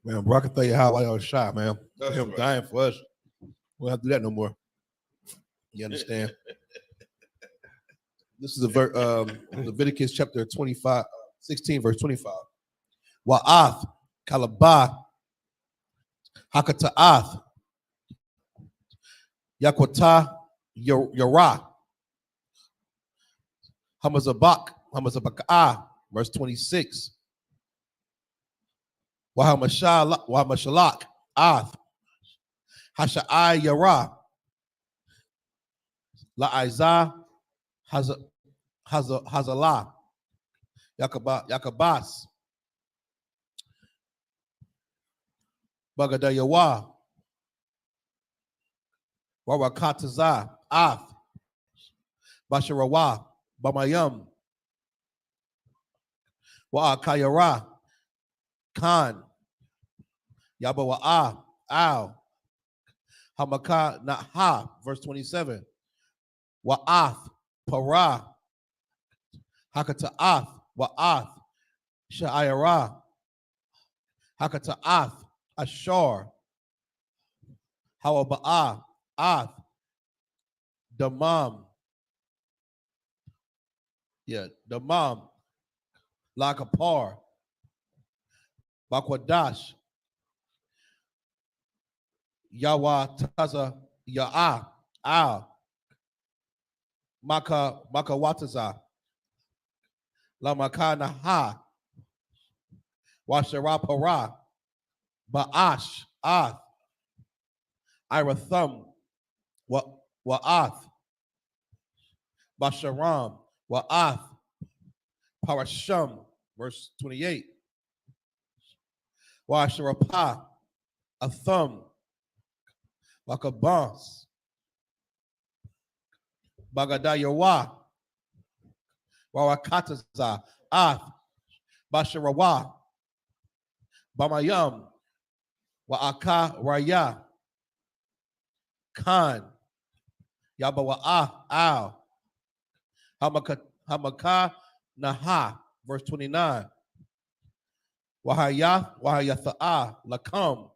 Man, bro, I can tell you how I was shot, man. That's Him right. dying for us. We don't have to do that no more. You understand? This is Leviticus chapter 25, 16, verse 25. Wa'ath, kalabah, hakata'ath, yakwata, yara, hamazabak'ah, verse 26. Wahamashalak, ath, hasha'ai yara, la'izah, hazalah, yakabas, bagadayawa, warakataza, ath, basharawa, bamayam, wa'akayara, Khan, Yabawa'a, Al, Hamaka Naha, verse 27. Wa'ath, Parah, Hakata'ath, Wa'ath, Sha'ayara, Hakata'ath, Ashar, Hawaba'a, Ath, Damam, Damam, Lakapar, Bakwadash, Yawa Taza, Ya'a, Al, Makawataza, Lamakanaha, Washarapara, Ba'ash, Ath, Irathum, Wa'ath, Basharam, Wa'ath, Parasham, verse 28. Washarapah, Athum, Wakabans, Bagadayawa, Warakataza, Ath, Basharawa, Bamayam, Wa'aka Raya, Khan, Yabawa'ah, Al, Hamaka Naha, verse 29. Wahayatha'a, Lakam,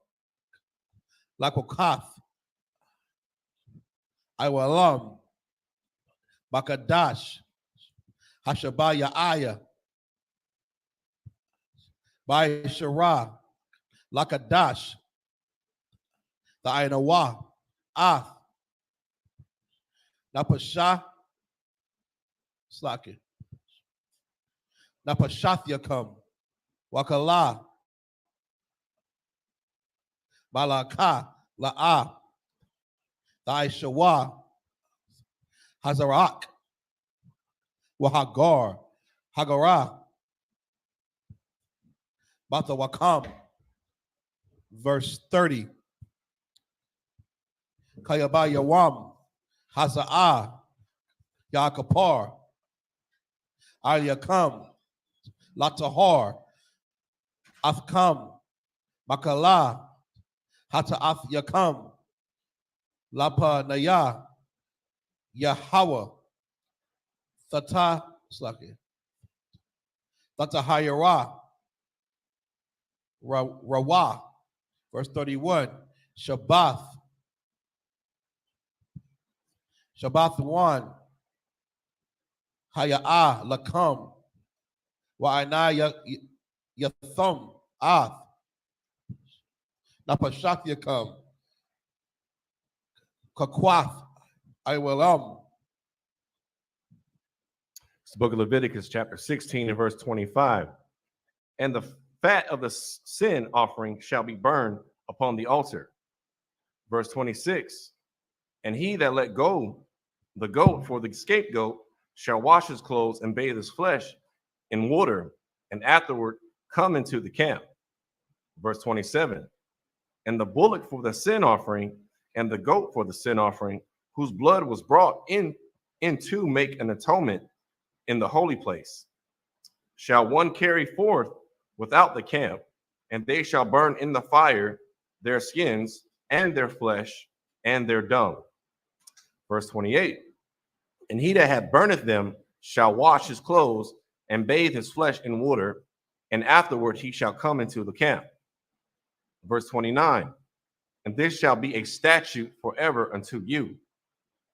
Lakokath, Iwalam, Bakadash, Hashabaya Aya, Bai Shara, Lakadash, the Ainawa, Ath, Napasha, Slaki, Napashathyakam, Wakala, Malaka, La'a, the Aishawa, Hazarak, Wahagar, Hagara, Batawakam, verse 30. Kayabayawam, Haza'ah, Yakapar, Alyakam, Latahar, Athkam, Makala, Hata'ath Yakam, Lapa Naya, Yahweh, Thata Slaki, Thatahayara, Rawa, verse 31, Shabbath 1, Haya'ah Lakam, Wa'ana Yathum, Ath, Napashat Yakam, Kakwath, Iwalam. It's the book of Leviticus, chapter 16, and verse 25. And the fat of the sin offering shall be burned upon the altar. Verse 26. And he that let go the goat for the scapegoat shall wash his clothes and bathe his flesh in water, and afterward come into the camp. Verse 27. And the bullock for the sin offering and the goat for the sin offering, whose blood was brought in to make an atonement in the holy place, shall one carry forth without the camp, and they shall burn in the fire their skins and their flesh and their dung. Verse 28. And he that hath burneth them shall wash his clothes and bathe his flesh in water, and afterward he shall come into the camp. Verse 29, and this shall be a statute forever unto you,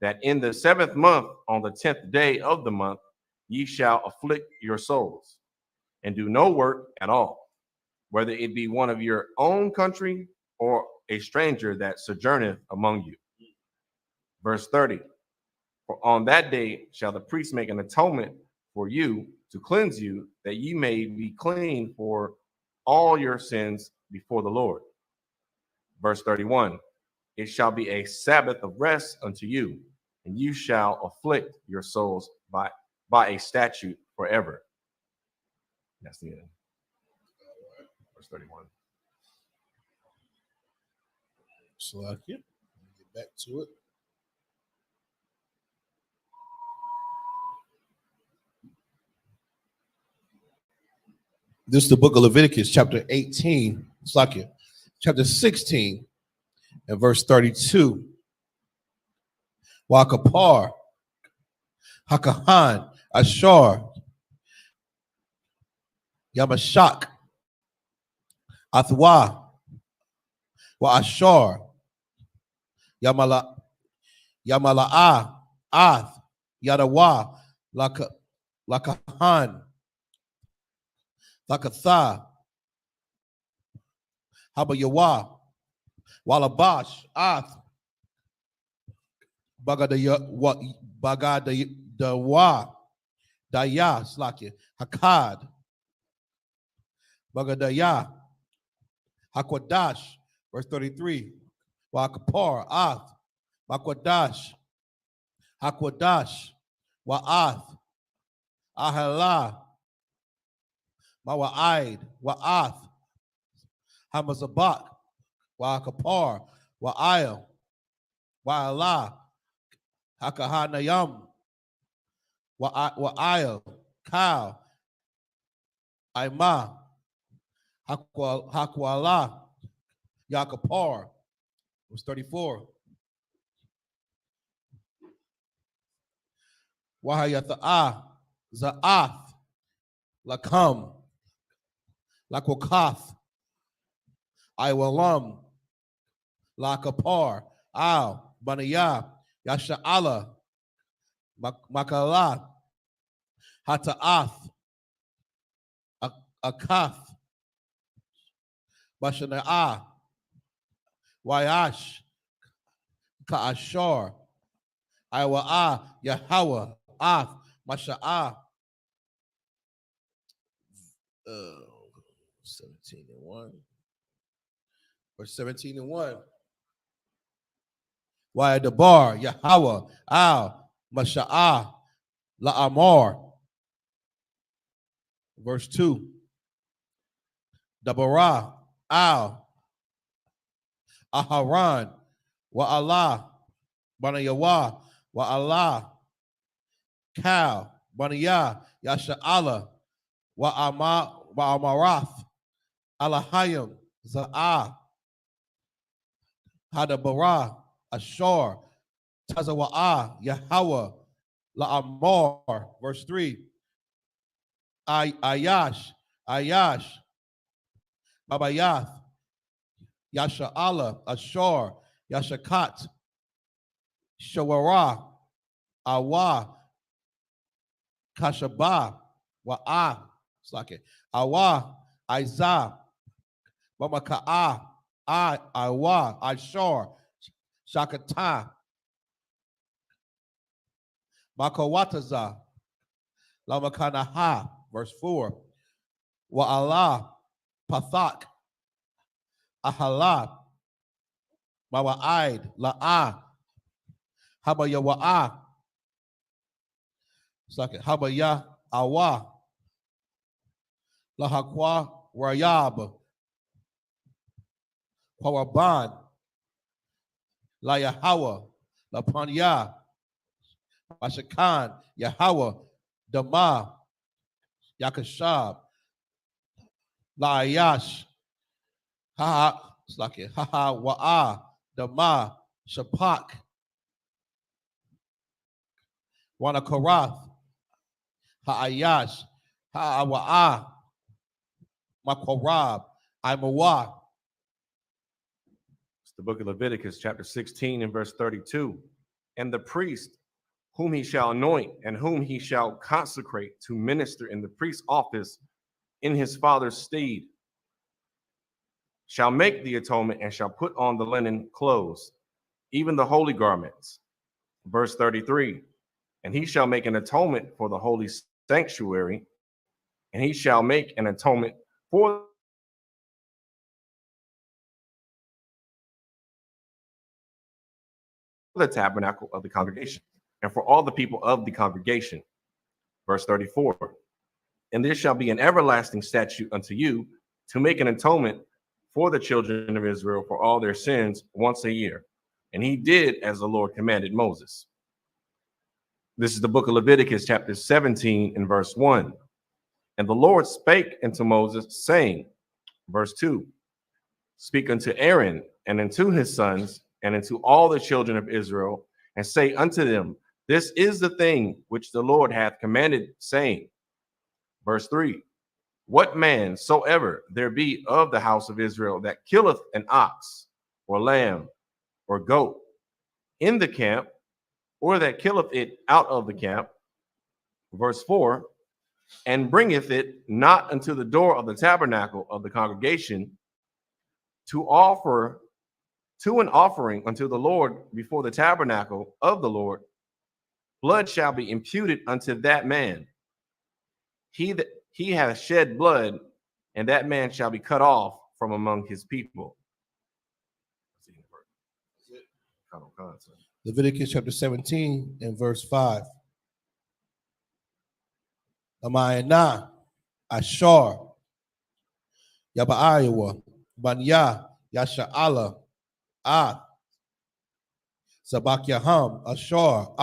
that in the 7th month, on the 10th day of the month, ye shall afflict your souls, and do no work at all, whether it be one of your own country or a stranger that sojourneth among you. Verse 30, for on that day shall the priest make an atonement for you to cleanse you, that ye may be clean for all your sins before the Lord. Verse 31, it shall be a Sabbath of rest unto you, and you shall afflict your souls by a statute forever. That's the end. Verse 31. So I get back to it. This is the book of Leviticus, chapter 18, Slakia, chapter 16, and verse 32. Wakapar, Hakahan, Ashar, Yamashak, Athwa, Wa Ashar, Yamala'a, Ath, Yadawa, Lakahan, Lakatha, Habayawa, Walabash, Ath, Bagadawa, Daya, Slakia, Hakad, Bagadaya, Hakwadash, verse 33, Wakapar, Ath, Makwadash, Hakwadash, Wa'ath, Ahala, Mawa'id, Wa'ath, Hamazabak, Wa'akapar, Wa'ayel, Wa'ala, Hakahanayam, Wa'ayel, Kal, Aima, Hakwala, Yakapar, was 34. Wahayatha, Za'ath, Lakam, Lakokath, Iwalam, Lakapar, Al, Banaya, Yasha'ala, Makala, Hata'ath, Akath, Bashana'ah, Wayash, Ka'ashar, Iwa'ah, Yahweh, Ath, Masha'ah, 17 and 1. Verse 17 and 1. Wa'adabar, Yahweh, Al, Masha'ah, La'amar. Verse 2. Dabarah, Al, Aharan, Wa'allah, Banayawah, Wa'allah, Kal, Banayah, Yasha'ala, Wa'amarath, Alahayim, Za'ah, Hadabarah, Ashar, Tazawa'ah, Yahweh, La'amar. Verse 3. Ayash, Babayath, Yasha'ala, Ashar, Yashakat, Shawara, Awa, Kashabah, Wa'ah, Slake, Awa, Isah, Bamaka'ah, Awa, Ashar, Shakata, Makawataza, Lamakanaha, verse 4. Wa'allah, Pathak, Ahala, Mawa'id, La'ah, Habayawa'ah, Habaya, Awa, Lahakwa, Rayab, Kwawaban, La Yahweh, La Panya, Mashakan, Yahweh, Dama, Yakashab, La Ayash, Haha, Wa'ah, Dama, Shapak, Wanakarath, Ha'ayash, Ha'awa'ah, Makorab, Imawa, The book of Leviticus, chapter 16 and verse 32. And the priest whom he shall anoint and whom he shall consecrate to minister in the priest's office in his father's stead shall make the atonement and shall put on the linen clothes, even the holy garments. Verse 33. And he shall make an atonement for the holy sanctuary, and he shall make an atonement for the tabernacle of the congregation, and for all the people of the congregation. Verse 34. And this shall be an everlasting statute unto you, to make an atonement for the children of Israel for all their sins once a year. And he did as the Lord commanded Moses. This is the book of Leviticus, chapter 17 and verse 1. And the Lord spake unto Moses, saying, verse 2, speak unto Aaron and unto his sons and unto all the children of Israel, and say unto them, this is the thing which the Lord hath commanded, saying, verse 3, what man soever there be of the house of Israel that killeth an ox or lamb or goat in the camp, or that killeth it out of the camp, verse 4, and bringeth it not unto the door of the tabernacle of the congregation to offer to an offering unto the Lord before the tabernacle of the Lord, blood shall be imputed unto that man. He hath shed blood, and that man shall be cut off from among his people. Leviticus chapter 17 and verse 5. Amayana, Ashar, Yabaayawa, Banya, Yasha'ala, Sabak Yaham, Ashar,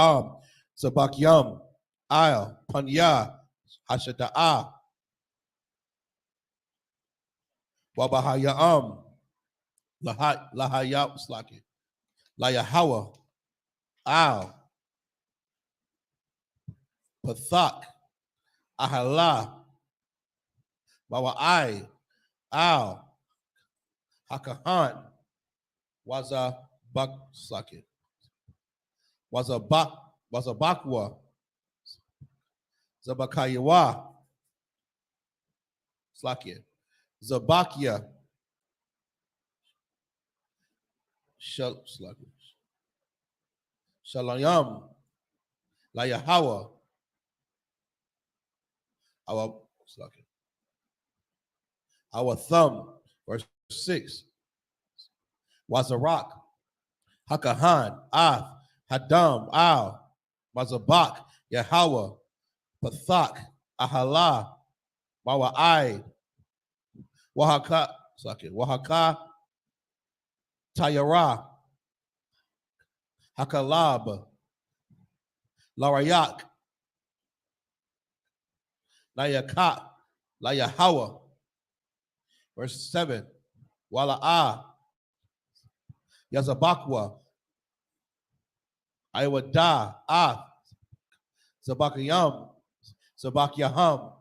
Sabak Yam, Al, Panya, Hashada'a, Wabahayam, Lahayab Slaki, Layahawa, Al, Pathak, Ahala, Bawa'ai, Al, Hakahan, Waza Bak Slaki, Wazabakwa, Zabakayawa, Slakia, Zabakia, Shalayam, Layahawa, our thumb, verse 6, Wazarak, Hakahan, Hadam, Mazabak, Yahweh, Pathak, Ahala, Mawa'ai, Wahaka, Tayara, Hakalab, Larayak, Layakat, Layahawa. Verse 7, Wala'ah, Yazabakwa, Iwada, Zabakayam, Zabakyaham,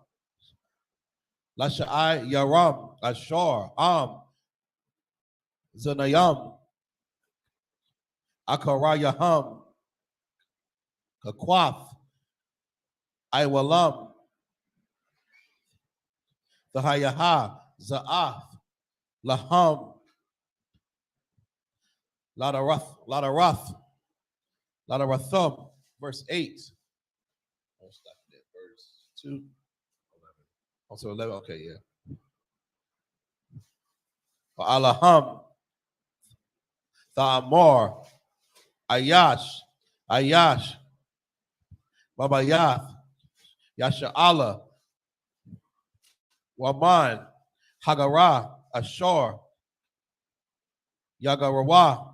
Lashai Yaram, Ashar, Zanayam, Akarayaham, Kakwath, Iwalam, Zahayaha, Za'ath, Laham, Ladarathum, verse 8. I'll stop there. Verse 2. Also 11. Okay, yeah. Alaham, Thamar, Ayash, Babayath, Yasha'ala, Waman, Hagara, Ashar, Yagarawa,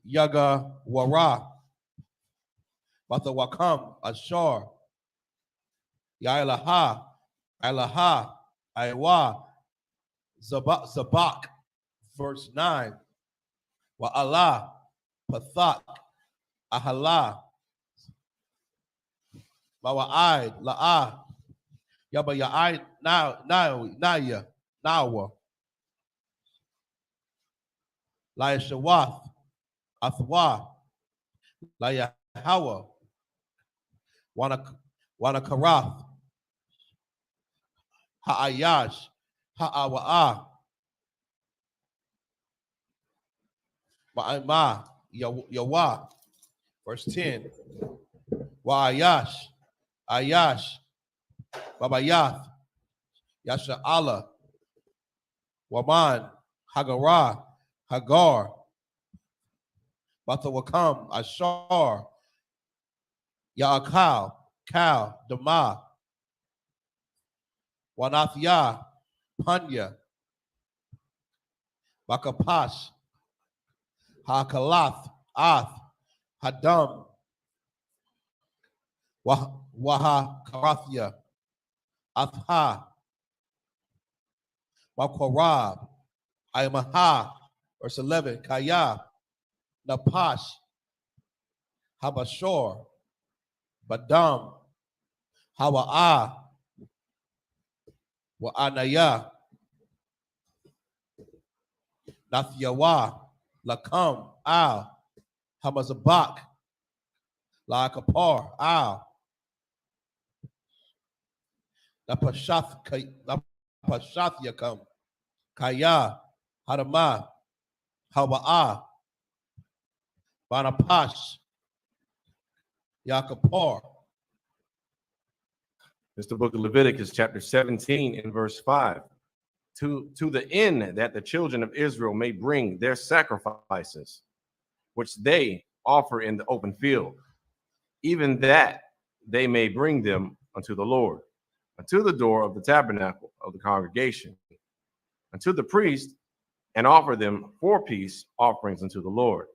Yagawara, Bathawakam, Ashar, Yailaha, Ailaha, Aiwa, Zabak, verse 9. Wa'ala, Pathak, Ahala, Mawa'ai, La'ah, Yabaya'ai, Naya, Nawa, La Yeshawath, Athwa, La Yahweh, Wanakarath, Ha'ayash, Ha'awa'ah, Ma'amah, Yawah. Verse 10. Wa'ayash, Ayash, Babayath, Yasha Allah, Waman, Hagarah, Hagar, Bathawakam, Ashar, Ya'akal, Kal, Dama, Wanathya, Panya, Bakapash, Hakalath, Ath, Hadam, Waha Karathia, Atha, Wakwarab, Ayamaha, verse 11, Kaya, Napash, Habashor, Badam, Hawa'ah, Wa'anaya, Nathyawa, Lakam, Al, Hamazabak, La'akapar, Al, Napashath Yakam, Kaya, Hadama, Hawa'ah, Banapash, Yakapar. It's the book of Leviticus, chapter 17, and verse 5. To the end that the children of Israel may bring their sacrifices, which they offer in the open field, even that they may bring them unto the Lord, unto the door of the tabernacle of the congregation, unto the priest, and offer them for peace offerings unto the Lord.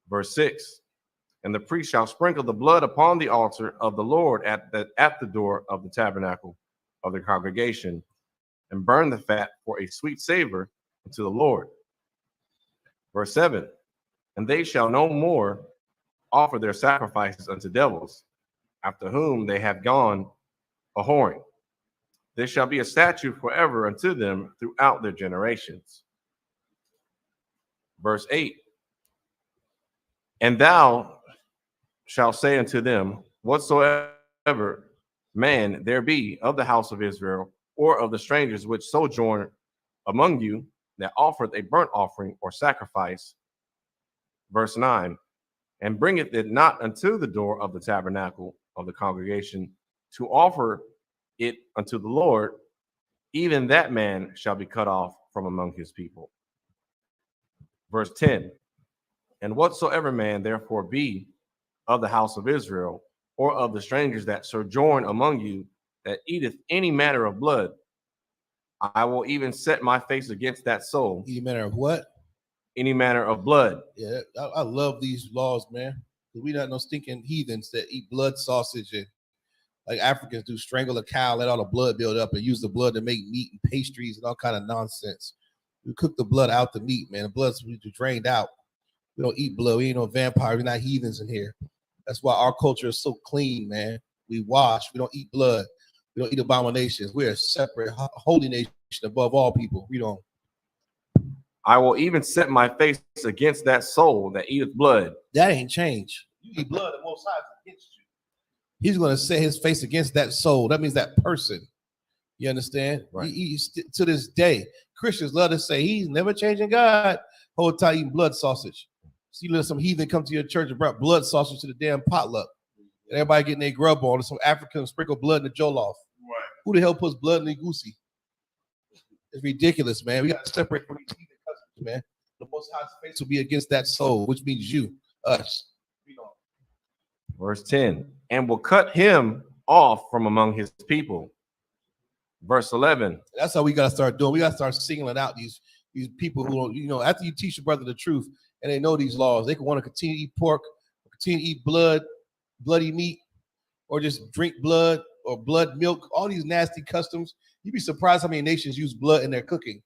Verse 6. And the priest shall sprinkle the blood upon the altar of the Lord at the door of the tabernacle of the congregation, and burn the fat for a sweet savor unto the Lord. Verse 7. And they shall no more offer their sacrifices unto devils, after whom they have gone a whoring. There shall be a statute forever unto them throughout their generations. Verse 8. And thou shalt say unto them, whatsoever man there be of the house of Israel, or of the strangers which sojourn among you, that offereth a burnt offering or sacrifice. Verse 9. And bringeth it not unto the door of the tabernacle of the congregation to offer it unto the Lord, even that man shall be cut off from among his people. Verse 10. And whatsoever man therefore be of the house of Israel, or of the strangers that sojourn among you, that eateth any manner of blood, I will even set my face against that soul. Any manner of what? Any manner of blood. Yeah, I love these laws, man. We not no stinking heathens that eat blood sausage and like Africans do, strangle a cow, let all the blood build up, and use the blood to make meat and pastries and all kind of nonsense. We cook the blood out the meat, man. The blood's drained out. We don't eat blood. We ain't no vampire. We're not heathens in here. That's why our culture is so clean, man. We wash. We don't eat blood. We don't eat abominations. We're a separate, holy nation above all people. We don't. I will even set my face against that soul that eateth blood. That ain't changed. You eat blood, the Most High is against you. He's going to set his face against that soul. That means that person. You understand? Right. To this day, Christians love to say he's never changing God. Whole time eating blood sausage. See, let some heathen come to your church and brought blood sausage to the damn potluck. And everybody getting their grub on. And some Africans sprinkle blood in the jollof. Right. Who the hell puts blood in the goosey? It's ridiculous, man. We got to separate from these heathen customs, man. The Most High's face will be against that soul, which means you, us. Verse 10. And will cut him off from among his people. Verse 11. That's how we got to start doing. We got to start singling out these people who don't, after you teach your brother the truth and they know these laws, they can want to continue to eat pork, continue to eat bloody meat, or just drink blood or blood milk, all these nasty customs. You'd be surprised how many nations use blood in their cooking.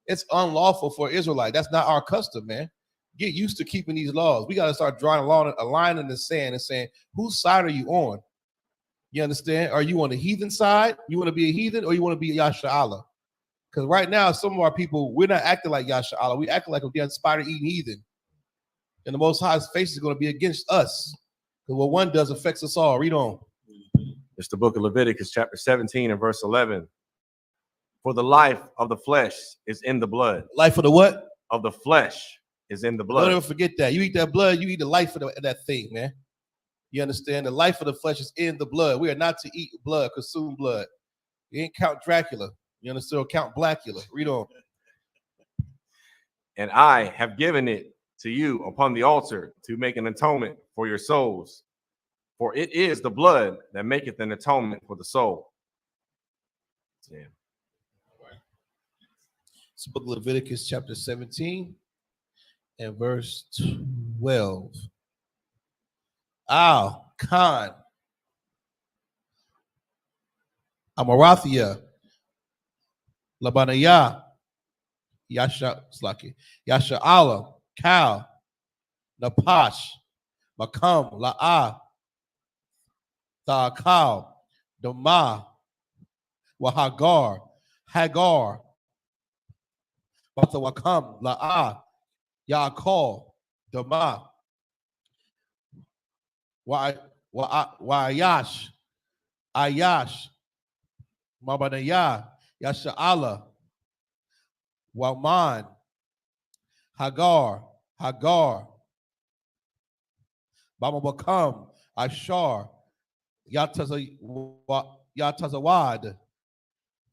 It's unlawful for Israelite. That's not our custom, man. Get used to keeping these laws. We got to start drawing a line in the sand and saying, whose side are you on? You understand? Are you on the heathen side? You want to be a heathen, or you want to be Yasha Allah? Because right now, some of our people, we're not acting like Yasha Allah. We acting like a damn spider-eating heathen. And the Most High's face is going to be against us. Because what one does affects us all. Read on. It's the book of Leviticus, chapter 17 and verse 11. For the life of the flesh is in the blood. Life of the what? Of the flesh is in the blood. Don't ever forget that. You eat that blood, you eat the life of that thing, man. You understand? The life of the flesh is in the blood. We are not to eat blood, consume blood. You ain't Count Dracula. You understand? Count Blackula. Read on. And I have given it to you upon the altar to make an atonement for your souls. For it is the blood that maketh an atonement for the soul. Yeah. It's the book of Leviticus chapter 17 and verse 12. Al, Khan, Amarathia, Labanaya, Yasha Allah, Kal, Napash, Makam, La'ah, Tha'akal, Dama, Wahagar, Hagar, Batawakam, La'ah, Yaakol, Dama, Ayash, Mabanaya, Yasha'ala, Waman, Hagar, Bamabakam, Ashar, Yatazawad,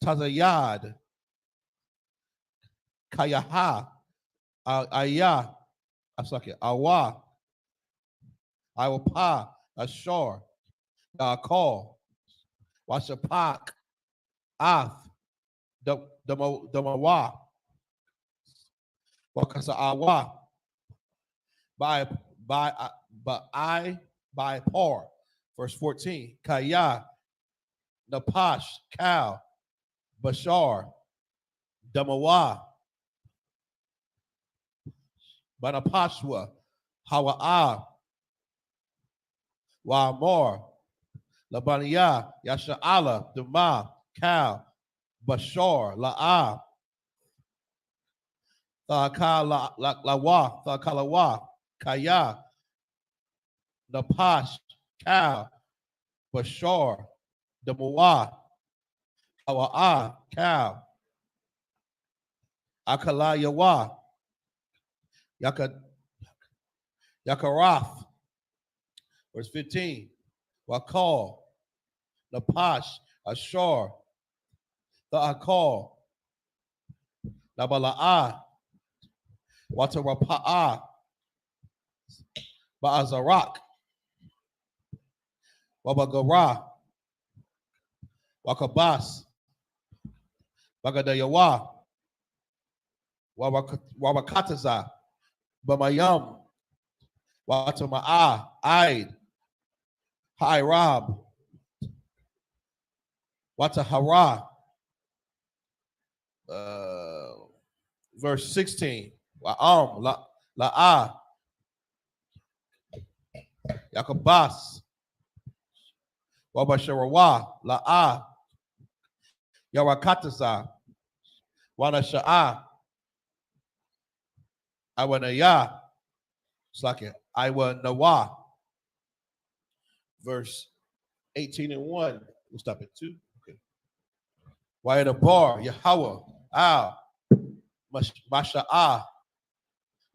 Tazayad, Kayaha, Ayah, Awa, Iwapa, Ashar, Yaakol, Washapak, Ath, Damawa, Wakasa Awa, by par. Verse 14. Kaya, Napash, Kal, Bashar, Damawa, Banapashwa, Hawa'a, Wa'amor, Labaniya, Yasha'ala, Dama, Kal, Bashar, La'ah, Thakalawa, Kaya, Napash, Kal, Bashar, Damawa, Hawa'a, Kal, Akalayawa, Yakarath, verse 15, Wakal, Napash, Ashar, Tha'akal, Nabala'ah, Watarapa'ah, Ba'azarak, Wabagara, Wakabas, Bagadayawa, Wabakataza, Bamayam, Watama'ah, Aid, Hairab, Watahara, verse 16, Wa'am, La'ah, Yakabas, Wabasharawa, La'ah, Yarakataza, Wanasha'ah, Iwanaya, Iwanawa, verse 18 and 1. We'll stop at 2. Okay. Wa'adabar, Yahweh, Al, Masha'ah,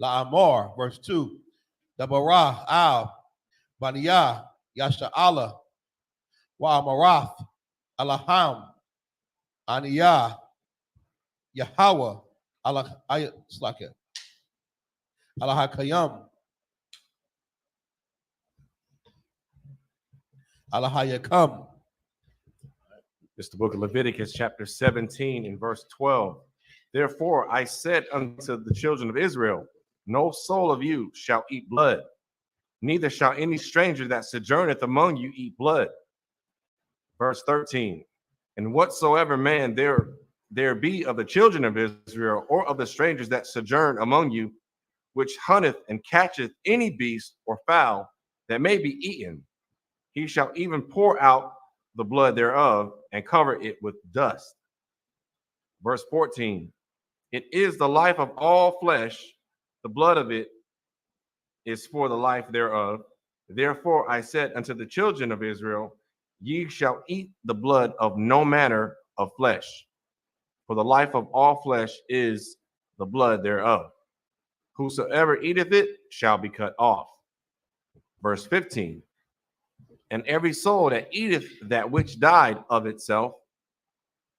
La'amor, verse 2. Dabarah, Al, Baniyah, Yasha'ala, Wa'amarath, Alaham, Aniyah, Yahweh, Alahakayam, Alahayakam. It's the book of Leviticus, chapter 17, and verse 12. Therefore I said unto the children of Israel, no soul of you shall eat blood, neither shall any stranger that sojourneth among you eat blood. Verse 13. And whatsoever man there be of the children of Israel, or of the strangers that sojourn among you, which hunteth and catcheth any beast or fowl that may be eaten, he shall even pour out the blood thereof and cover it with dust. Verse 14. It is the life of all flesh. The blood of it is for the life thereof. Therefore I said unto the children of Israel, ye shall eat the blood of no manner of flesh. For the life of all flesh is the blood thereof. Whosoever eateth it shall be cut off. Verse 15. And every soul that eateth that which died of itself,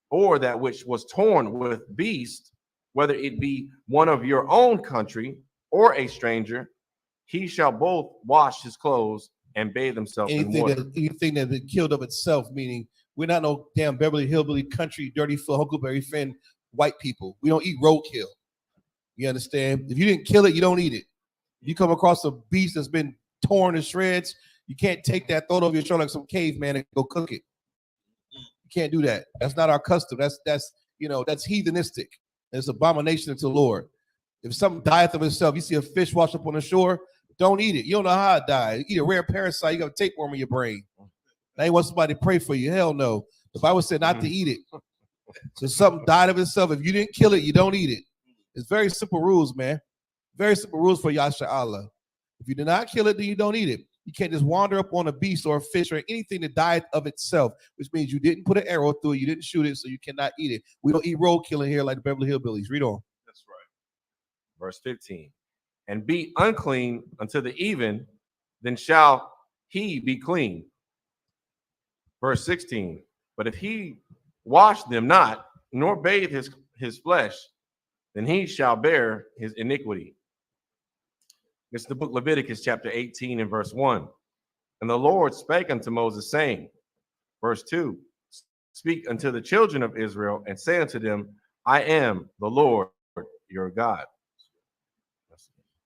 or that which was torn with beast, whether it be one of your own country or a stranger, he shall both wash his clothes and bathe himself in water. Anything that been killed of itself, meaning we're not no damn Beverly Hillbilly country, dirty foot, Huckleberry Finn white people. We don't eat roadkill. You understand? If you didn't kill it, you don't eat it. If you come across a beast that's been torn to shreds, you can't take that, throw it over your shoulder like some caveman and go cook it. You can't do that. That's not our custom. That's heathenistic. It's abomination unto the Lord. If something dieth of itself, you see a fish wash up on the shore, don't eat it. You don't know how it died. Eat a rare parasite, you got a tapeworm in your brain. Now you want somebody to pray for you. Hell no. The Bible said not to eat it. So something died of itself. If you didn't kill it, you don't eat it. It's very simple rules, man. Very simple rules for Yasha Allah. If you do not kill it, then you don't eat it. You can't just wander up on a beast or a fish or anything that died of itself, which means you didn't put an arrow through it, you didn't shoot it, so you cannot eat it. We don't eat roadkill in here like the Beverly Hillbillies. Read on. That's right. Verse 15. And be unclean until the even, then shall he be clean. Verse 16. But if he wash them not, nor bathe his flesh, then he shall bear his iniquity. This is the book Leviticus chapter 18 and verse 1. And the Lord spake unto Moses, saying, verse 2, speak unto the children of Israel and say unto them, I am the Lord your God.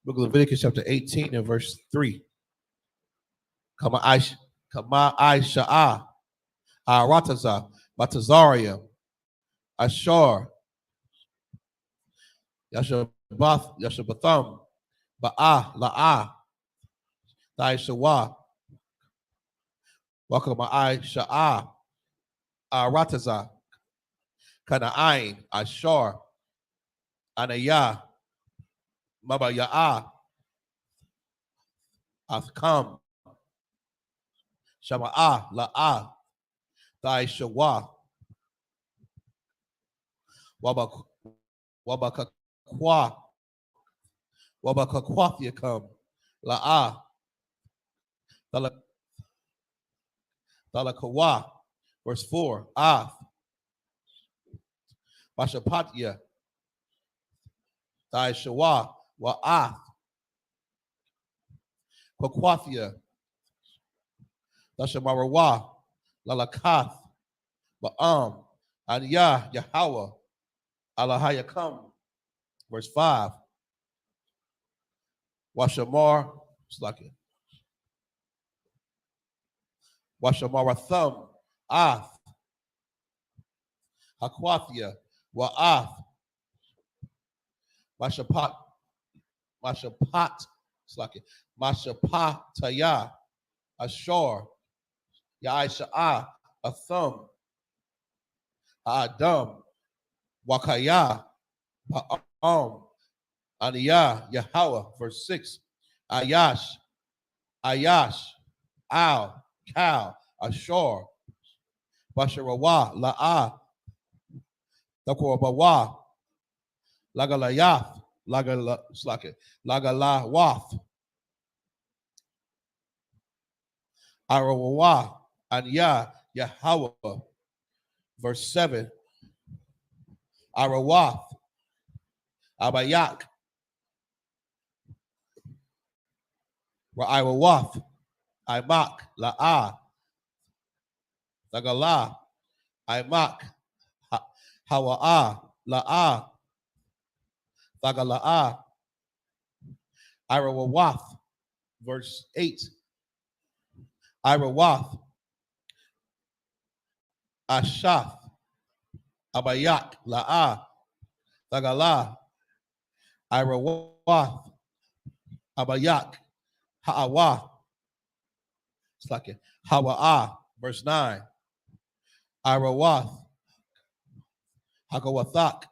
Book of Leviticus chapter 18 and verse 3. Kama Aisha'a, Arataza, Batazaria, Ashar, Yashabatham, Ba'a, La'ah, Daishawa, Wakama Aisha'a, Arataza, Kana'ain, Ashar, Anaya, Maba Ya'a, Athkam, Shama'a, La'ah, Daishawa, Wabakakwa, Wabakakwafiakam, La'ah, Dalakawa, verse 4, Ath, Bashapatya, Daishawa, Wa'ath, Kwakwafia, Dashamarawa, Lalakath, Ba'am, Aniyah, Yahweh, Alahayakam, verse 5, Washamar, Slaki, Washamaratham, Ath, Hakwathia, Wa'ath, Mashapat, Slaki, Mashapataya, Ashor, Yaisha'ah, Atham, Adam, Wakaya, Ba'am, Aniyah, Yahweh, verse 6, Ayash, Al, Cal, Ashor, Basharawa, La'ah, Dakorabawa, Lagalayath, Lagalawath, Arawawa, Aniyah, Yahweh, verse 7, Arawath, Abayak, Ra'irawath, Imak, La'ah, Lagalah, Imak, Hawa'ah, La'ah, Lagala'ah, Irawawath, verse 8, Irawath, Ashath, Abayak, La'ah, Lagalah, Irawath, Abayak, Ha'awah, it's like it, Hawa'ah, verse 9, Irawath, Hakawathak,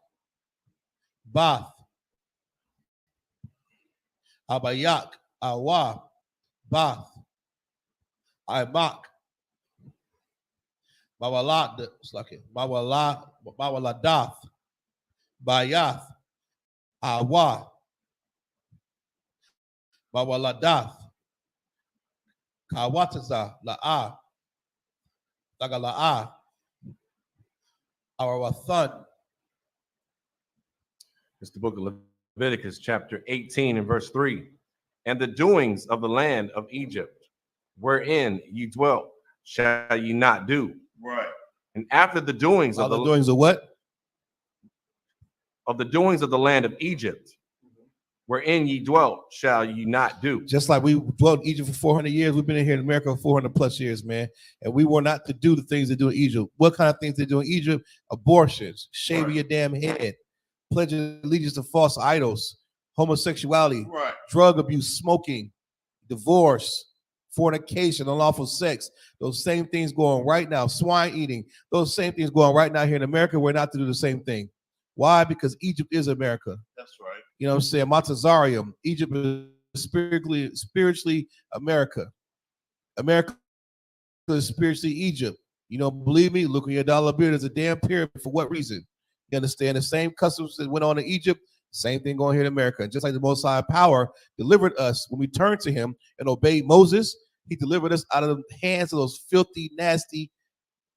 Bath, Abayak, Awa, Bath, Imak, Mawalad, Mawaladath, Bayath, Awa, Mawaladath, Kawataza, La'a, Tagala'a, Awawathan. It's the book of Leviticus, chapter 18 and verse 3. And the doings of the land of Egypt, wherein ye dwelt, shall ye not do. Right. And after the doings All of the doings of what? of the doings of the land of Egypt, wherein ye dwelt, shall ye not do. Just like we dwelt in Egypt for 400 years, we've been in here in America for 400 plus years, man. And we were not to do the things they do in Egypt. What kind of things they do in Egypt? Abortions, shaving Right. your damn head, pledging allegiance to false idols, homosexuality, Right. drug abuse, smoking, divorce, fornication, unlawful sex. Those same things going on right now. Swine eating. Those same things going on right now here in America. We're not to do the same thing. Why? Because Egypt is America. That's right. You know what I'm saying? Matazarium. Egypt is spiritually America. America is spiritually Egypt. You know, believe me, look on your dollar bill. There's a damn pyramid. For what reason? You understand? The same customs that went on in Egypt, same thing going here in America. And just like the Most High Power delivered us when we turned to him and obeyed Moses, he delivered us out of the hands of those filthy, nasty,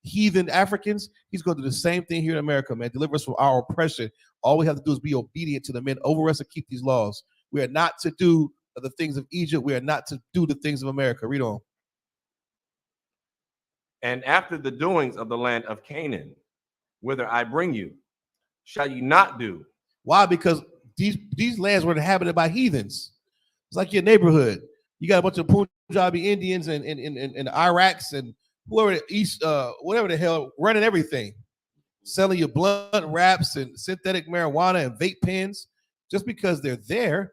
heathen Africans. He's going to do the same thing here in America, man. Deliver us from our oppression. All we have to do is be obedient to the men over us and keep these laws. We are not to do the things of Egypt. We are not to do the things of America. Read on. And after the doings of the land of Canaan, whither I bring you, shall you not do. Why? Because these lands were inhabited by heathens. It's like your neighborhood. You got a bunch of Punjabi Indians and Iraqs and whoever East, whatever the hell, running everything, selling you blunt wraps and synthetic marijuana and vape pens. Just because they're there,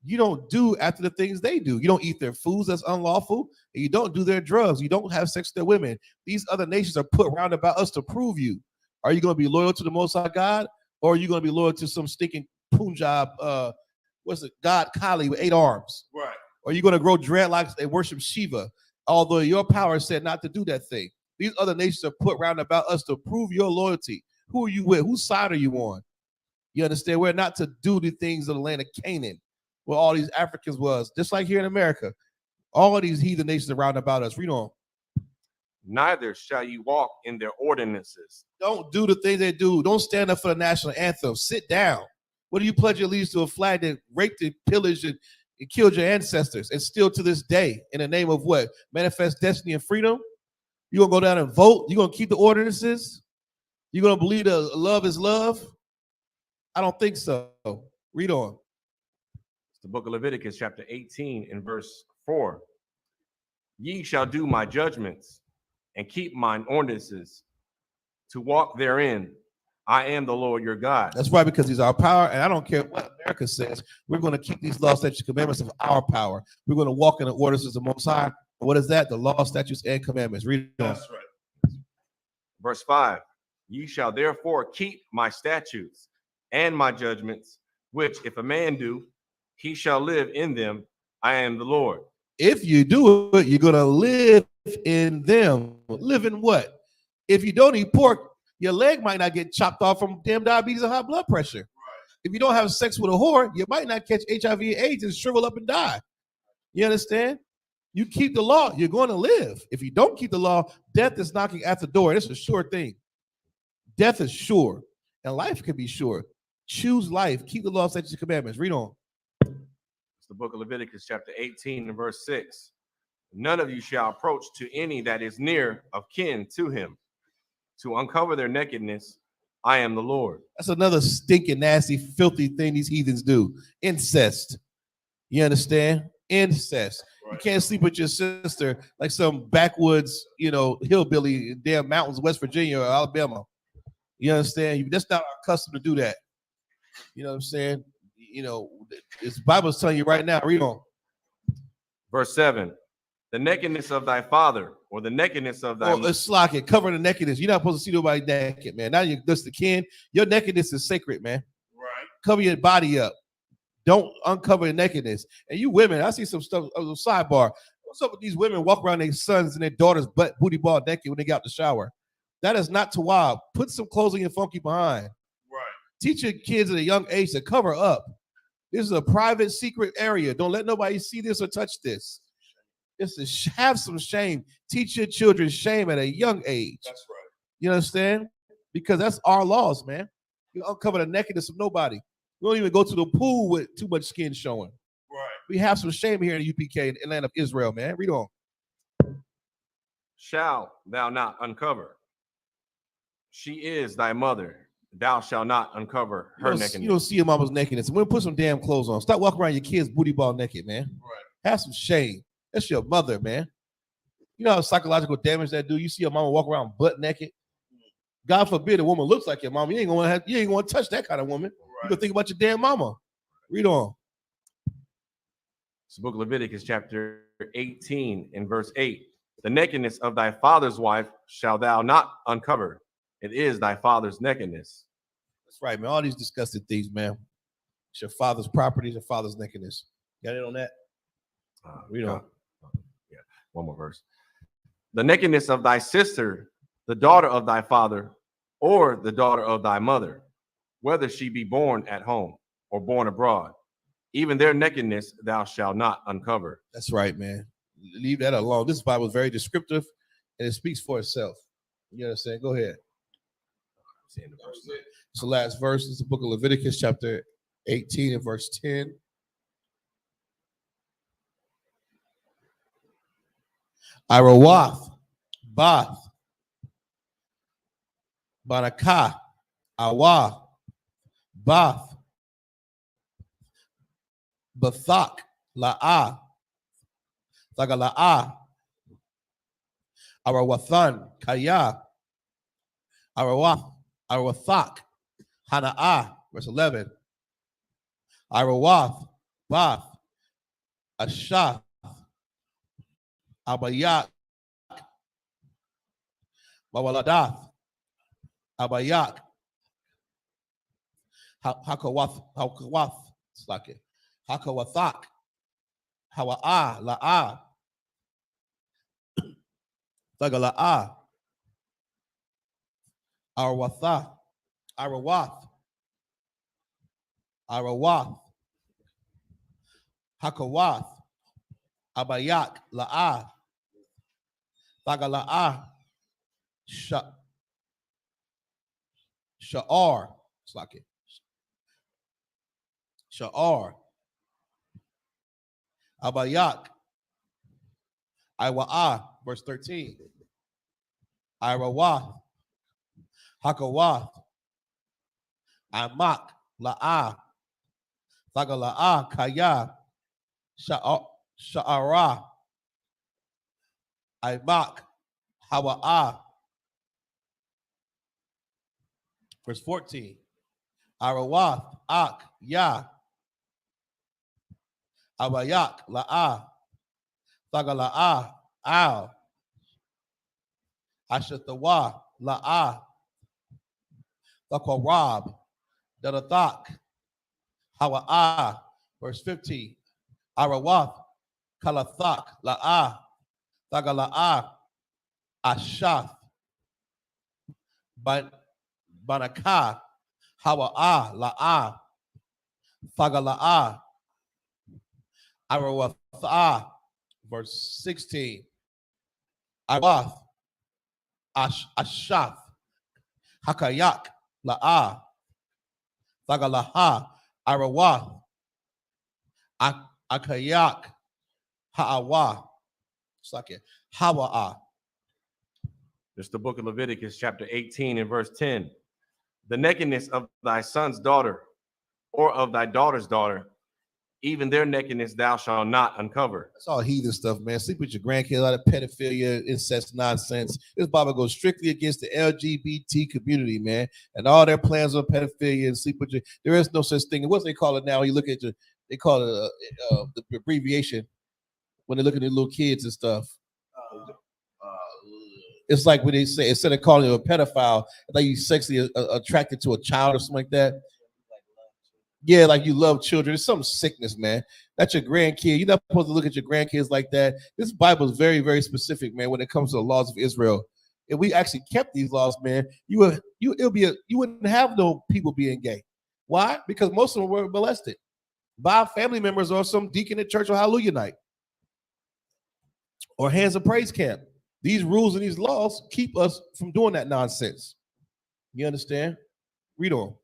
you don't do after the things they do. You don't eat their foods that's unlawful, and you don't do their drugs. You don't have sex with their women. These other nations are put round about us to prove you. Are you going to be loyal to the Most High God, or are you going to be loyal to some stinking Punjab, God Kali with 8 arms? Right. Or are you going to grow dreadlocks and worship Shiva, although your power said not to do that thing? These other nations are put round about us to prove your loyalty. Who are you with? Whose side are you on? You understand? We're not to do the things of the land of Canaan, where all these Africans was, just like here in America. All of these heathen nations around about us. Read on. Neither shall you walk in their ordinances. Don't do the things they do. Don't stand up for the national anthem. Sit down. What do you pledge your allegiance to? A flag that raped and pillaged and killed your ancestors, and still to this day, in the name of what? Manifest destiny and freedom? You gonna go down and vote? You gonna keep the ordinances? You gonna believe that love is love? I don't think so. Read on. It's the book of Leviticus, chapter 18 and verse 4. Ye shall do my judgments and keep mine ordinances to walk therein. I am the Lord your God. That's right, because he's our power, and I don't care what America says. We're going to keep these laws, statutes, commandments of our power. We're going to walk in the orders of the Most High. What is that? The law, statutes, and commandments. Read it on. That's right. Verse 5. Ye shall therefore keep my statutes and my judgments, which if a man do, he shall live in them. I am the Lord. If you do it, you're going to live in them. Live in what? If you don't eat pork, your leg might not get chopped off from damn diabetes and high blood pressure. Right. If you don't have sex with a whore, you might not catch HIV and AIDS and shrivel up and die. You understand? You keep the law, you're going to live. If you don't keep the law, death is knocking at the door. It's a sure thing. Death is sure, and life can be sure. Choose life. Keep the law, statutes, and commandments. Read on. It's the book of Leviticus, chapter 18 and verse 6. None of you shall approach to any that is near of kin to him, to uncover their nakedness. I am the Lord. That's another stinking, nasty, filthy thing these heathens do. Incest. You understand? Incest. Right. You can't sleep with your sister like some backwoods, hillbilly in damn mountains, West Virginia or Alabama. You understand? That's not our custom to do that. You know what I'm saying? This Bible's telling you right now. Read on. Verse 7. The nakedness of thy father, or the nakedness of thy it's like it, cover the nakedness. You're not supposed to see nobody naked, man. Now you're just the kin. Your nakedness is sacred, man. right. Cover your body up. Don't uncover your nakedness. And you women, I see some stuff, a sidebar. What's up with these women walk around their sons and their daughters' butt booty ball naked when they get out the shower? That is not N.W.O. Put some clothes on your funky behind. Right. Teach your kids at a young age to cover up. This is a private, secret area. Don't let nobody see this or touch this. Just to have some shame. Teach your children shame at a young age. That's right. You understand? Because that's our laws, man. You uncover the nakedness of nobody. We don't even go to the pool with too much skin showing. Right. We have some shame here in the UPK, in the land of Israel, man. Read on. Shall thou not uncover? She is thy mother. Thou shalt not uncover her nakedness. You don't see your mama's nakedness. We'll put some damn clothes on. Stop walking around your kids' booty ball naked, man. Right. Have some shame. That's your mother, man. You know how psychological damage that do? You see your mama walk around butt naked. God forbid a woman looks like your mama. You ain't gonna touch that kind of woman. Right. You gonna think about your damn mama. Read on. It's the book of Leviticus, chapter 18, and verse 8. The nakedness of thy father's wife shall thou not uncover. It is thy father's nakedness. That's right, man. All these disgusting things, man. It's your father's property, your father's nakedness. Got it on that? Read on. Yeah, one more verse. The nakedness of thy sister, the daughter of thy father, or the daughter of thy mother, whether she be born at home or born abroad, even their nakedness thou shalt not uncover. That's right, man. Leave that alone. This Bible is very descriptive, and it speaks for itself. You understand? Go ahead. It's the last verse. It's the book of Leviticus, chapter 18 and verse 10. Irawath, Bath, Banaka, Awa, Bath, Bathak, La'ah, Thagala'ah, Arawathan, Kaya, Arawath, Arawathak, Hana'ah, verse 11. Irawath, Bath, Ashath, Abayak, Mawaladath, Abayak, Hakawath, it's like it, Hakawathak, Hawa'ah, La'ah, Thagala'ah, Arawath, Arawath, Hakawath, Abayak, La'ah, Thagala'ah, Sha'ar, it's like it, Sha'ar, Abayak, Iwa'ah, verse 13, Irawath, Hakawath, Amak, La'ah, Thagala'ah, Kaya, Sha'ara, Imak, Hawa'ah. Verse 14, Arawath, Ak, Ya, Abayak, La'ah, Thagala'ah, Al, Ashathawa, La'ah, Thakarab, Dadathak, Hawa'ah. Verse 15, Arawath, Kalathak, La'ah, Thagala'ah, Ashath, Banaka, Hawa'ah, La'ah, Thagala'ah, Arawathah. Verse 16, Arawath, Ashath, Hakayak, La'ah, Thagalaha, Arawath, Akayak, Ha'awa. It's like it. Hawa'ah. It's the book of Leviticus, chapter 18 and verse 10. The nakedness of thy son's daughter or of thy daughter's daughter, even their nakedness thou shalt not uncover. That's all heathen stuff, man. Sleep with your grandkids, all that pedophilia, incest nonsense. This Bible goes strictly against the LGBT community, man, and all their plans on pedophilia and sleep with your. There is no such thing. What they call it now? You look at they call it the abbreviation. when they look at the little kids and stuff. It's like when they say, instead of calling you a pedophile, like you sexually attracted to a child or something like that. Yeah, like you love children. It's some sickness, man. That's your grandkid. You're not supposed to look at your grandkids like that. This Bible is very, very specific, man, when it comes to the laws of Israel. If we actually kept these laws, man, you wouldn't have no people being gay. Why? Because most of them were molested by family members or some deacon at church or Hallelujah night or Hands of Praise camp. These rules and these laws keep us from doing that nonsense. You understand? Read on.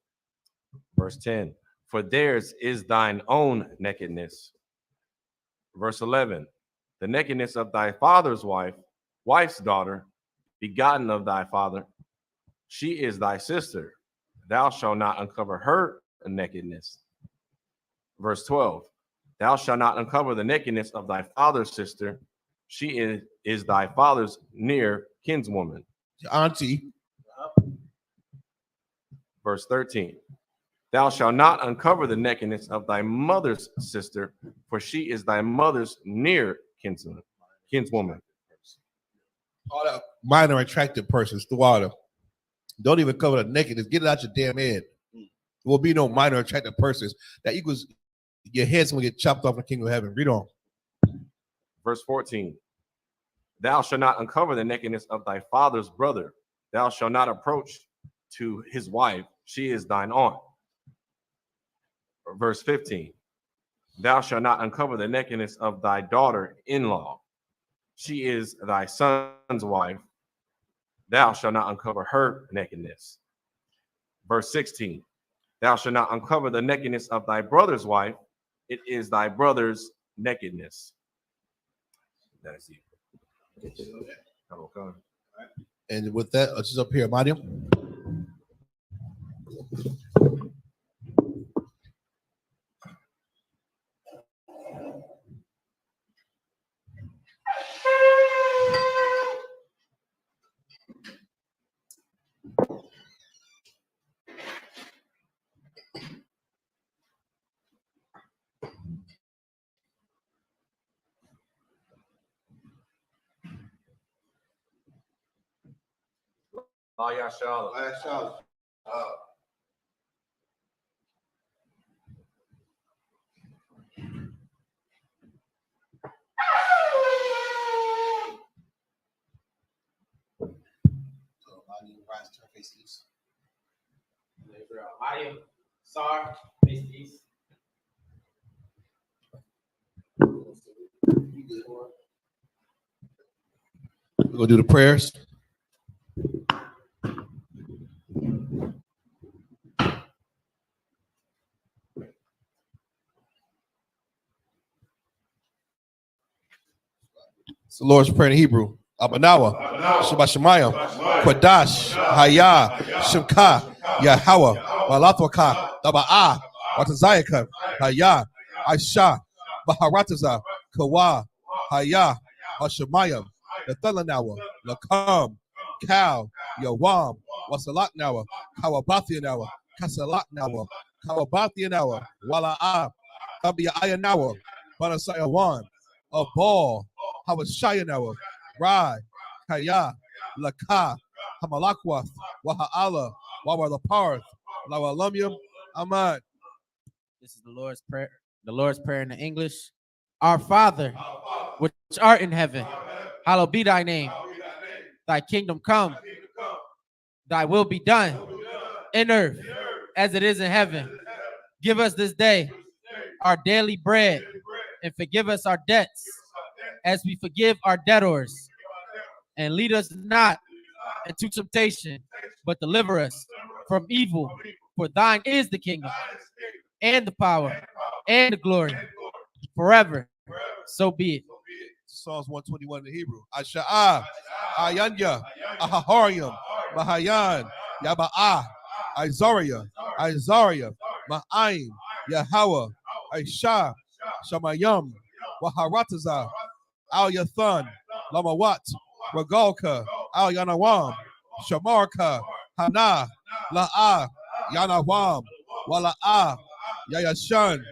Verse 10, for theirs is thine own nakedness. Verse 11, the nakedness of thy father's wife's daughter, begotten of thy father, she is thy sister. Thou shalt not uncover her nakedness. Verse 12, thou shalt not uncover the nakedness of thy father's sister. She is thy father's near kinswoman. Your auntie. Verse 13, thou shalt not uncover the nakedness of thy mother's sister, for she is thy mother's near kinswoman. All that minor attractive persons, the water. Don't even cover the nakedness. Get it out your damn head. There will be no minor attractive persons. That equals your head's gonna get chopped off in the kingdom of heaven. Read on. Verse 14, thou shalt not uncover the nakedness of thy father's brother. Thou shalt not approach to his wife. She is thine aunt. Verse 15, thou shalt not uncover the nakedness of thy daughter-in-law. She is thy son's wife. Thou shalt not uncover her nakedness. Verse 16, thou shalt not uncover the nakedness of thy brother's wife. It is thy brother's nakedness. That is it. Okay. And with that, just up here, Mariam. Mariam, Sar, face east. We're gonna do the prayers. It's the Lord's Prayer in Hebrew. Abanawa, Shabbat Shemayim, Quadash, Haya, Shemka, Yahweh, Malathwaka, Daba'ah, Watazayaka, Haya, Aisha, Baharataza, Kawa, Haya, Hashemayim, Nathalanawa, Lakam, Kal, Yawam, Wasalaknawa, Kawabathianawa, Kasalaknawa, Kawabathianawa, Wala'ah, Tabiayanawa, Banasayawan, a ball. Hawashayanawa, Rai, Kaya, Laka, Hamalakwath, Waha'ala, Wawalaparth, Lawalumium, Ahmad. This is the Lord's Prayer. The Lord's Prayer in the English. Our Father, which art in heaven, hallowed be thy name. Thy kingdom come. Thy will be done in earth as it is in heaven. Give us this day our daily bread, and forgive us our debts as we forgive our debtors. And lead us not into temptation, but deliver us from evil. For thine is the kingdom, and the power, and the glory, forever. So be it. Psalms 121 in Hebrew. Asha'ah, Ayanya, Ahahorium, Mahayan, Yaba'ah, Isariah, Ma'aim, Yahweh, Aisha, Shamayam, Waharataza, Al Yathan, Lamawat, Ragalka, Al Yanawam, Shamarka, Hana, La'ah, Yanawam, Wala'ah, Yayashan,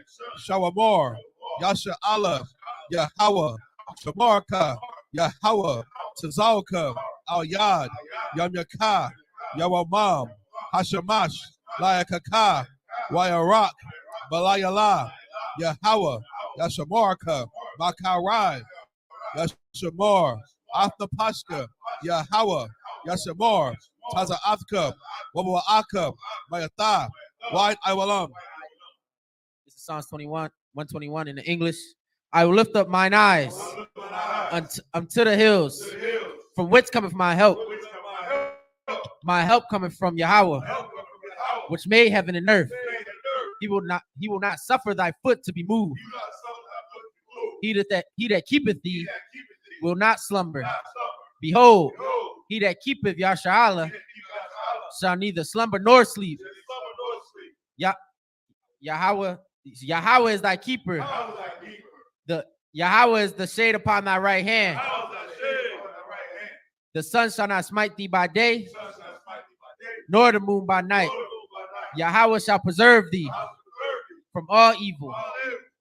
Shawamor, Yasha Allah, Yahweh, Shamarka, Yahweh, Tazalka, Al Yad, Yam Yaka, Yawamam, Hashamash, Layakaka, Wayarak, Balayala, Yahweh, Yashamarka, Makarai, Yashamar, Athapashka, Yahweh, Yashamar, Taza Athka, Wabuaka, Mayatha, White Iwalam. This is Psalms 121 in the English. I will lift up mine eyes unto the hills, from which cometh my help. My help cometh from Yahweh, which made heaven and earth. He will not suffer thy foot to be moved. He that keepeth thee will not slumber. Behold, he that keepeth Yasharallah shall neither slumber nor sleep. Yahweh is thy keeper. The Yahweh is the shade upon thy right hand. The sun shall not smite thee by day, nor the moon by night. Yahweh shall preserve thee from all evil.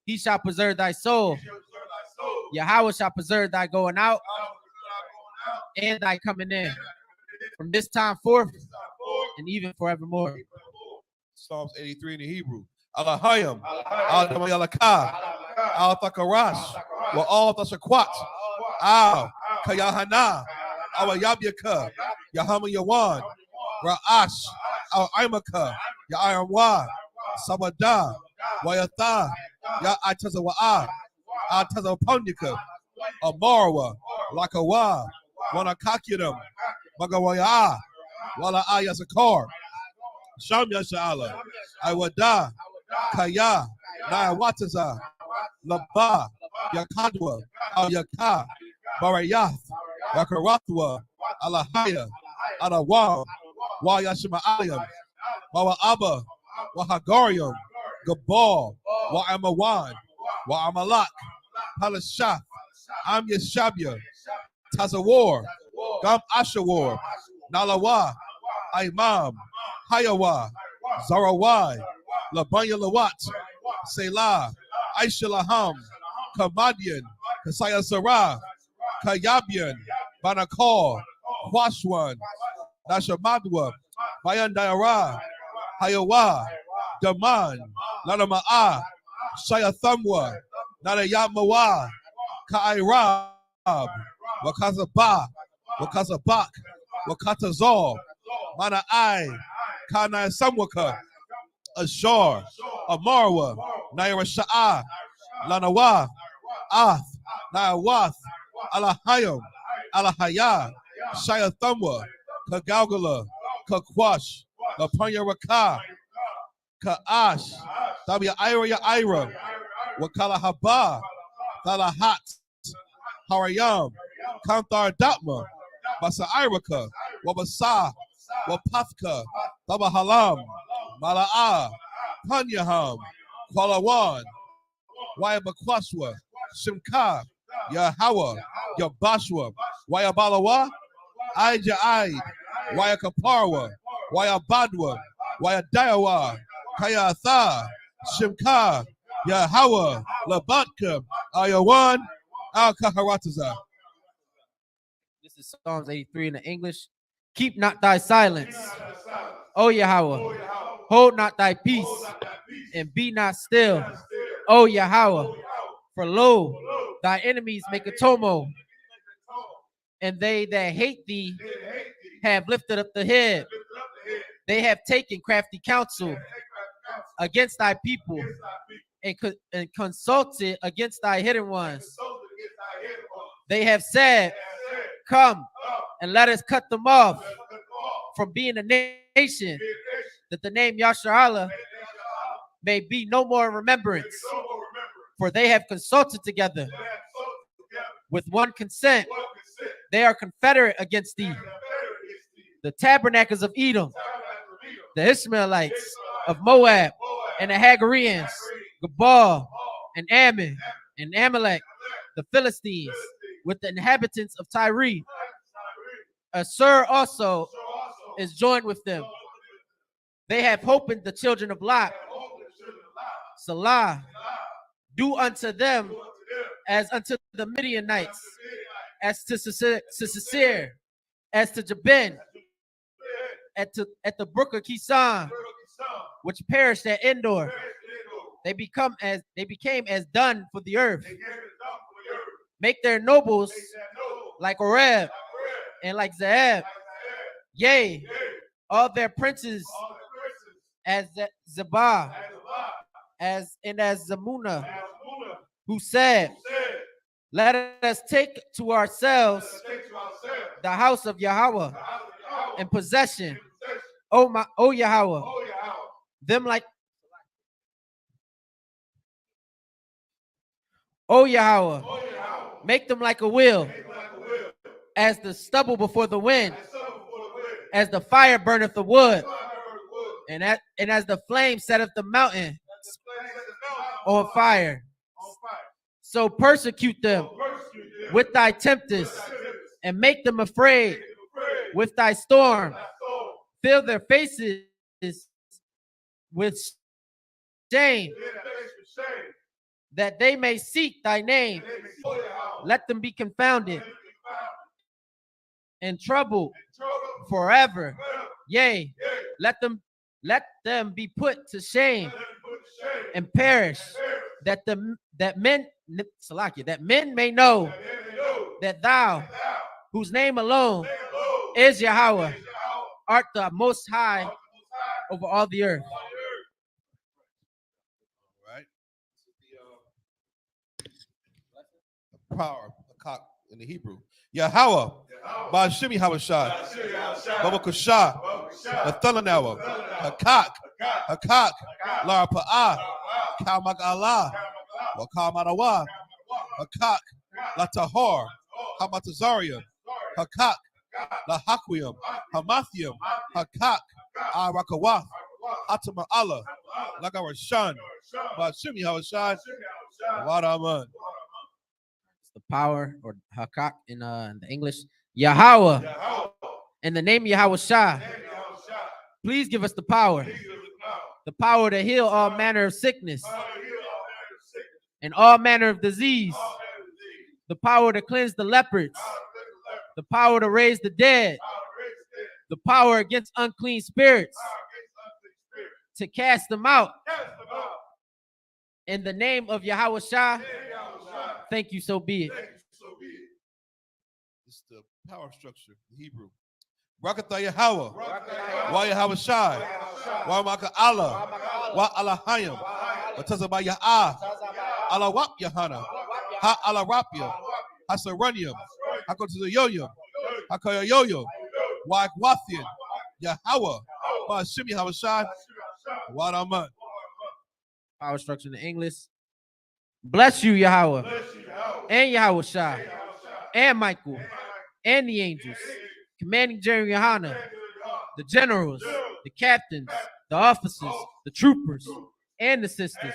He shall preserve thy soul. Yahweh shall preserve thy going out and thy coming in, from this time forth and even forevermore. Psalms 83 in the Hebrew. Alahayim, Al-Damayalaka, Al-Thakarash, wa al-Tashakwat, Al-Kayahana, Al-Yabyaka, Yahama Yawan, Ra'ash, Al-Imaka, Ya'ayamwa, Sabada, Wayatha, Ya'atazawa'a, Al-Tazapanyaka, Amarwa, Lakawa, Wanakakiram, Magawaya, Wala Ayazakar, Sham Yasha'ala, Iwada, Kaya, Nayawataza, Laba, Yakadwa, Al Yaka, Barayath, Yakarathwa, Alahaya, Alawam, Wayashima'ayam, Wa'aba, Wahagarium, Gabal, Wa'amawan, Wa'amalak, Palashaf, Am Yeshabya, Tazawar, Gam Ashawar, Nalawa, Imam, Hayawa, Zarawai, Labanya Lawat, Selah, Aisha Laham, Kamadian, Kasaya Sarah, Kayabian, Banakal, Kwashwan, Nashamadwa, Bayan Diara, Hayawa, Daman, Lanama'a, Shayathamwa, Nadayamawa, Kairab, Wakazaba, Wakazabak, Wakatazal, Mana'ai, Kana Samwaka, Ashar, Amarwa, Naira Sha'a, Lanawa, Ath, Naawath, Alahayam, Alahaya, Shayathamwa, Kagalgala, Kakwash, Lapanya Raka, Ka'ash, Tabia Ira, Wakala Haba, Thalahat, Harayam, Kanthar Datma, Basa Iraka, Wabasa, Wapathka, Tabahalam, Mala'a, Panyaham, Kwalawan, Wayabakwaswa, Shimka, Yahawa, Yabashwa, Wayabalawa, Aija'aid, Wayakaparwa, Wayabadwa, Wayadayawa, Kayatha, Shimka, Yahawa, Labatka, Ayawan, Al Kaharataza. This is Psalms 83 in the English. Keep not thy silence, O Yahweh. Hold not thy peace, and be not still, O Yahweh. For lo, thy enemies make a tumult, and they that hate thee have lifted up the head. They have taken crafty counsel against thy people, and consulted against thy hidden ones. They have said, come and let us cut them off from being a nation, that the name Yasharallah may be no more in remembrance. For they have consulted together with one consent. They are confederate against thee. The tabernacles of Edom, the Ishmaelites of Moab, and the Hagareans, Gabal, and Ammon, and Amalek, the Philistines, with the inhabitants of Tyre. Assur also is joined with them. They have opened the children of Lot. Salah, do unto them as unto the Midianites, as to Sisir, as to Jabin, at the brook of Kison, which perished at Endor. They became as done for the earth. Make their nobles like Oreb and like Zeb. Yea, all their princes as Zebah, as Zamuna, who said, let us take to ourselves the house of Yahweh in possession. O Yahweh, them like O Yahweh, make them like a wheel, as the stubble before the wind, as the fire burneth the wood, and as the flame setteth the mountain on fire. So persecute them with thy tempest, and make them afraid with thy storm. Fill their faces with shame, that they may seek thy name. Let them be confounded and troubled forever. Yea, let them be put to shame and perish, that men may know that thou, whose name alone is Yahweh, art the most high over all the earth. Right? The power, the cock in the Hebrew. Yahweh, Ba'ashimi Habashai, Baba Kushah, Nathanawa, Hakak, Lara Pa'ah, Kalmak Allah, Wakamanawa, Hakak, Latahor, Hamatazaria, Hakak, Lahaquium, Hamathium, Hakak, Arakawath, Atama Allah, Lagarashan, Ba'ashimi Habashai, Wadaman. The power, or Hakak in the English, Yahweh, in the name of Yahweh Shah, please give us the power to heal all manner of sickness and all manner of disease, the power to cleanse the lepers, the power to raise the dead, the power against unclean spirits, to cast them out. In the name of Yahweh Shah, thank you, so be it. This is the power structure, the Hebrew. Rakatha Yahweh, Wa Yahweh Shai, Wa Maka Allah, Wa Allahayim, Wa Tazabah Ya'ah, Allah Wap Yahana, Ha Allah Rapia, Hasarunium, Hakotayoyum, Hakoyoyo, Wa Wathian, Yahweh, Wa Shimi Habashai, Wa Raman. Power structure in the English. Bless you, Yahweh, and Yahweh Shah, and Michael, and the angels, commanding Jerry Yohana, the generals, the captains, the officers, the troopers, and the sisters.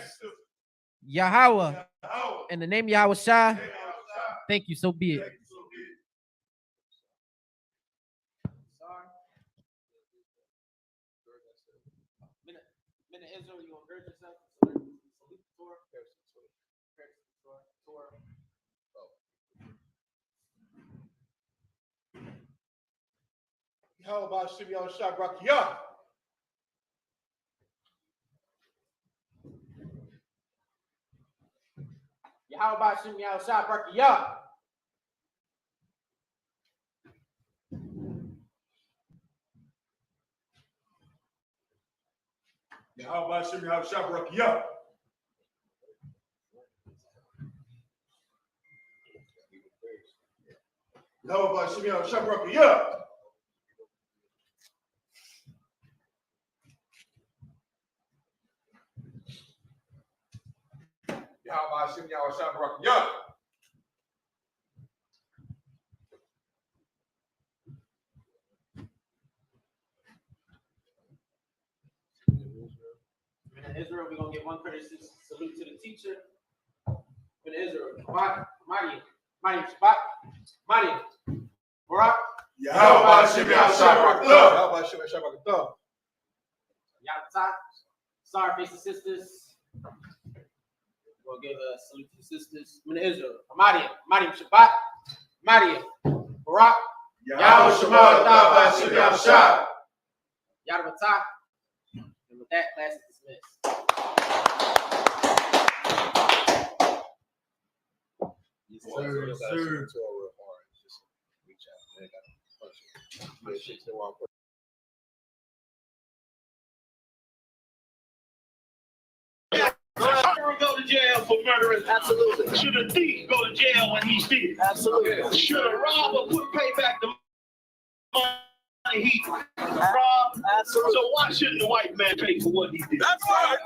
Yahweh, in the name of Yahweh Shah, thank you, so be it. Israel, you want to gird yourself? How about Shimon Shabrakiyah? How about Shimon Shabrakiyah? How about Shimon Shabrakiyah? How about Shimon Shabrakiyah? How about Shimon Shabrakiyah? Israel, we're gonna get one courtesy salute to the teacher. In Israel, Mariam, Shabbat, Mariam, Barak. How about Shimon Shabrakiyah? How about Shimon Shabrakiyah? Yata, sorry, faces sisters. We'll give a salute to the sisters. I'm in Israel. Amadia. Shabbat. Amadia. Barak. Yahweh Shema B'Shem Yahushua. Yadavata. And with that, class is dismissed. Yes, sir. Yes, sir. Just reach out. Man, got a bunch of Go to jail for murdering. Absolutely. Should a thief go to jail when he steals? Absolutely. Should a robber pay back the money he robbed? Absolutely. So why shouldn't the white man pay for what he did? That's right.